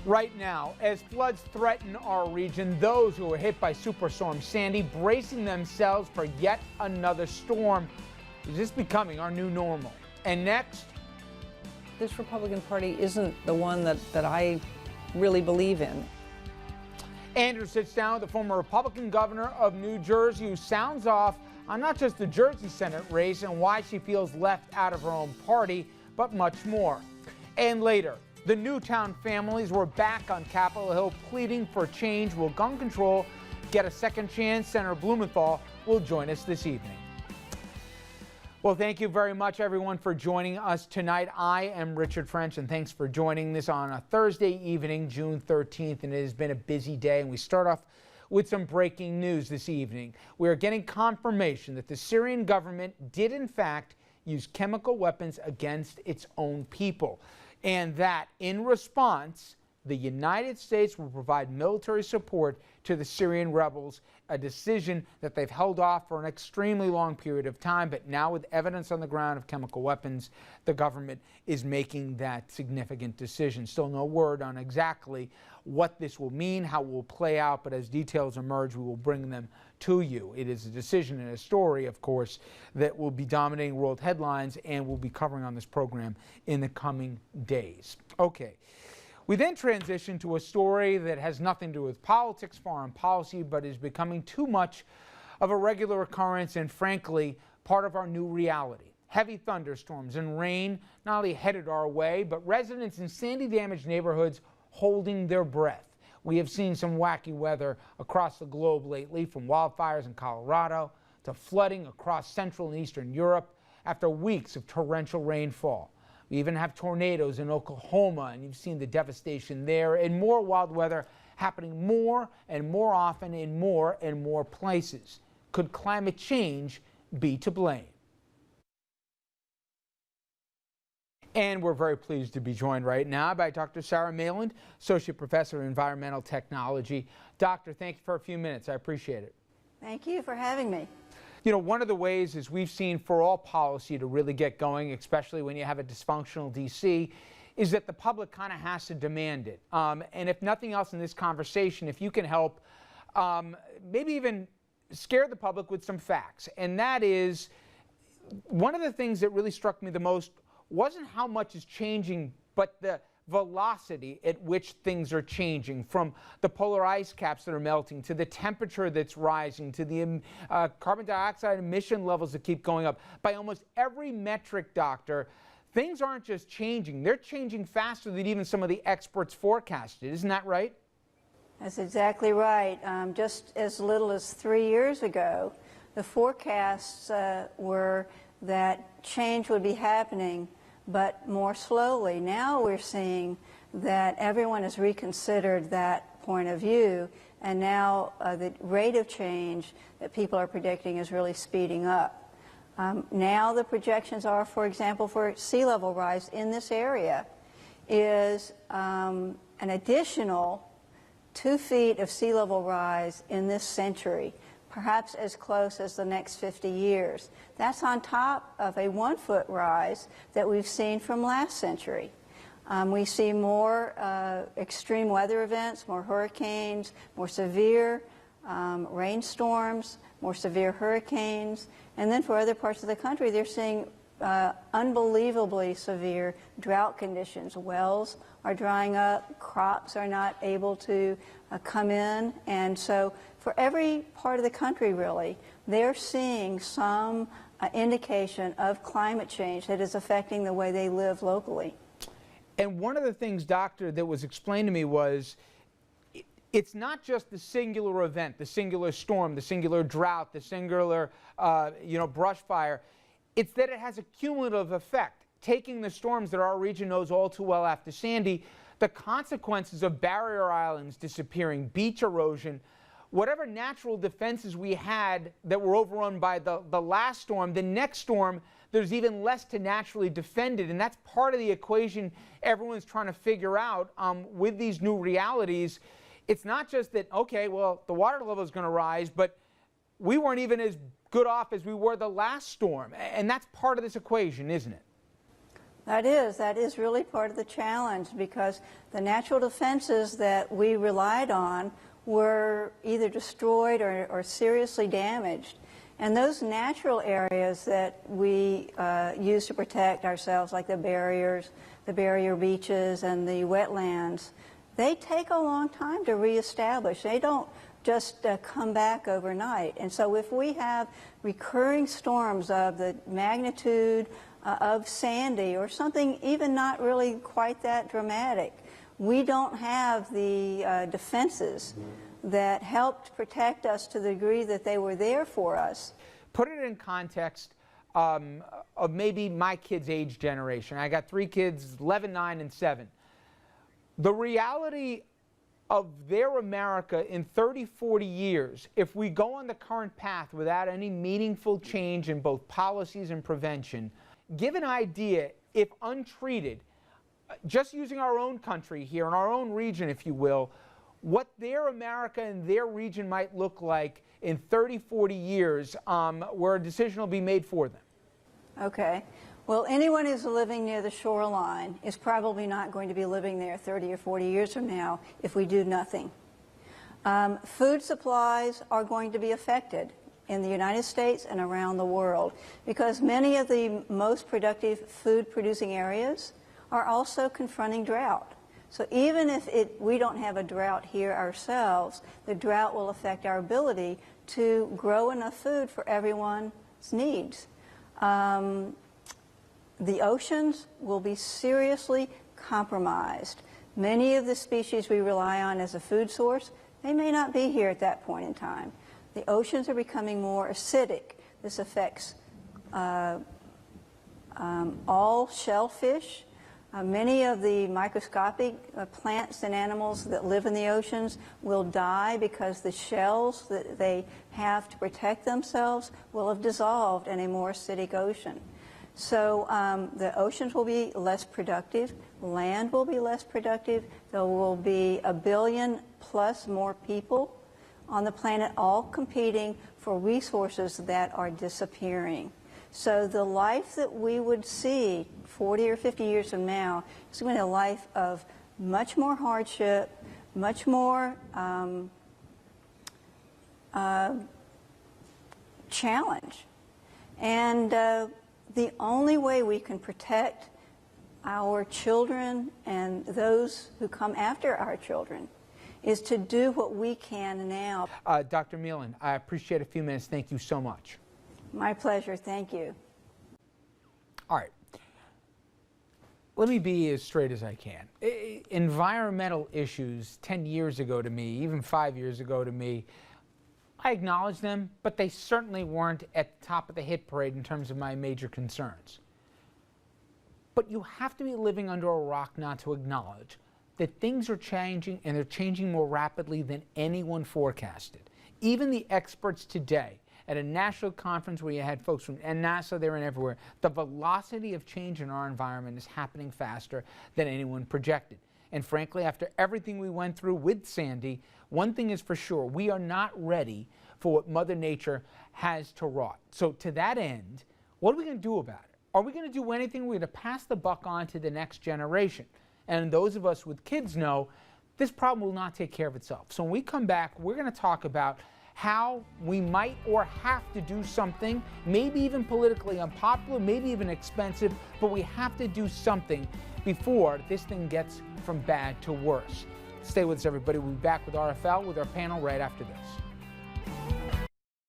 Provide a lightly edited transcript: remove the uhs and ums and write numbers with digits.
Right now, as floods threaten our region, those who were hit by Superstorm Sandy bracing themselves for yet another storm. Is this becoming our new normal? And next, this Republican Party isn't the one that I really believe in. Andrew sits down with the former Republican governor of New Jersey, who sounds off on not just the Jersey Senate race and why she feels left out of her own party, but much more. And later, the Newtown families were back on Capitol Hill pleading for change. Will gun control get a second chance? Senator Blumenthal will join us this evening. Well, thank you very much, everyone, for joining us tonight. I am Richard French, and thanks for joining this on a Thursday evening, June 13th, and it has been a busy day. And we start off with some breaking news this evening. We are getting confirmation that the Syrian government did, in fact, use chemical weapons against its own people, and that in response, the United States will provide military support to the Syrian rebels, a decision that they've held off for an extremely long period of time. But now, with evidence on the ground of chemical weapons, the government is making that significant decision. Still no word on exactly what this will mean, how it will play out, but as details emerge, we will bring them to you. It is a decision and a story, of course, that will be dominating world headlines and we'll be covering on this program in the coming days. Okay. We then transition to a story that has nothing to do with politics, foreign policy, but is becoming too much of a regular occurrence and, frankly, part of our new reality. Heavy thunderstorms and rain not only headed our way, but residents in Sandy-damaged neighborhoods holding their breath. We have seen some wacky weather across the globe lately, from wildfires in Colorado to flooding across Central and Eastern Europe after weeks of torrential rainfall. We even have tornadoes in Oklahoma, and you've seen the devastation there, and more wild weather happening more and more often in more and more places. Could climate change be to blame? And we're very pleased to be joined right now by Dr. Sarah Meyland, Associate Professor of Environmental Technology. Doctor, thank you for a few minutes. I appreciate it. Thank you for having me. You know, one of the ways is we've seen for all policy to really get going, especially when you have a dysfunctional DC, is that the public kind of has to demand it. And if nothing else in this conversation, if you can help maybe even scare the public with some facts. And that is, one of the things that really struck me the most wasn't how much is changing, but the velocity at which things are changing, from the polar ice caps that are melting to the temperature that's rising to the carbon dioxide emission levels that keep going up. By almost every metric, doctor, things aren't just changing, they're changing faster than even some of the experts forecasted. Isn't that right? That's exactly right. Just as little as 3 years ago, the forecasts were that change would be happening, but more slowly. Now we're seeing that everyone has reconsidered that point of view, and now the rate of change that people are predicting is really speeding up. Now the projections are, for example, for sea level rise in this area is an additional 2 feet of sea level rise in this century, perhaps as close as the next 50 years. That's on top of a 1 foot rise that we've seen from last century. We see more extreme weather events, more hurricanes, more severe rainstorms, more severe hurricanes, and then for other parts of the country, they're seeing unbelievably severe drought conditions. Wells are drying up, crops are not able to come in, and so for every part of the country, really, they're seeing some indication of climate change that is affecting the way they live locally. And one of the things, doctor, that was explained to me was it's not just the singular event, the singular storm, the singular drought, the singular brush fire. It's that it has a cumulative effect. Taking the storms that our region knows all too well after Sandy, the consequences of barrier islands disappearing, beach erosion, whatever natural defenses we had that were overrun by the last storm, the next storm, there's even less to naturally defend it. And that's part of the equation everyone's trying to figure out with these new realities. It's not just that, okay, well, the water level is going to rise, but we weren't even as good off as we were the last storm. And that's part of this equation, isn't it? That is really part of the challenge, because the natural defenses that we relied on were either destroyed or seriously damaged. And those natural areas that we use to protect ourselves, like the barriers, the barrier beaches and the wetlands, they take a long time to reestablish. They don't just come back overnight. And so if we have recurring storms of the magnitude of Sandy, or something even not really quite that dramatic, we don't have the defenses that helped protect us to the degree that they were there for us. Put it in context of maybe my kids' age generation. I got 3 kids, 11, 9, and 7. The reality of their America in 30, 40 years, if we go on the current path without any meaningful change in both policies and prevention, give an idea, if untreated, just using our own country here, in our own region, if you will, what their America and their region might look like in 30, 40 years, where a decision will be made for them. Okay. Well, anyone who's living near the shoreline is probably not going to be living there 30 or 40 years from now if we do nothing. Food supplies are going to be affected in the United States and around the world, because many of the most productive food-producing areas are also confronting drought. So even if we don't have a drought here ourselves, the drought will affect our ability to grow enough food for everyone's needs. The oceans will be seriously compromised. Many of the species we rely on as a food source, they may not be here at that point in time. The oceans are becoming more acidic. This affects all shellfish. Many of the microscopic plants and animals that live in the oceans will die because the shells that they have to protect themselves will have dissolved in a more acidic ocean. So the oceans will be less productive, land will be less productive, there will be 1 billion plus more people on the planet, all competing for resources that are disappearing. So the life that we would see 40 or 50 years from now is going to be a life of much more hardship, much more challenge. And the only way we can protect our children and those who come after our children is to do what we can now. Dr. Meyland, I appreciate a few minutes. Thank you so much. My pleasure. Thank you. All right. Let me be as straight as I can. Environmental issues 10 years ago to me, even 5 years ago to me, I acknowledge them, but they certainly weren't at the top of the hit parade in terms of my major concerns. But you have to be living under a rock not to acknowledge that things are changing, and they're changing more rapidly than anyone forecasted. Even the experts today, at a national conference where you had folks from NASA there and everywhere, the velocity of change in our environment is happening faster than anyone projected. And frankly, after everything we went through with Sandy, one thing is for sure, we are not ready for what Mother Nature has to wrought. So to that end, what are we going to do about it? Are we going to do anything? We're going to pass the buck on to the next generation. And those of us with kids know this problem will not take care of itself. So when we come back, we're going to talk about how we might or have to do something, maybe even politically unpopular, maybe even expensive, but we have to do something before this thing gets from bad to worse. Stay with us, everybody. We'll be back with RFL with our panel right after this.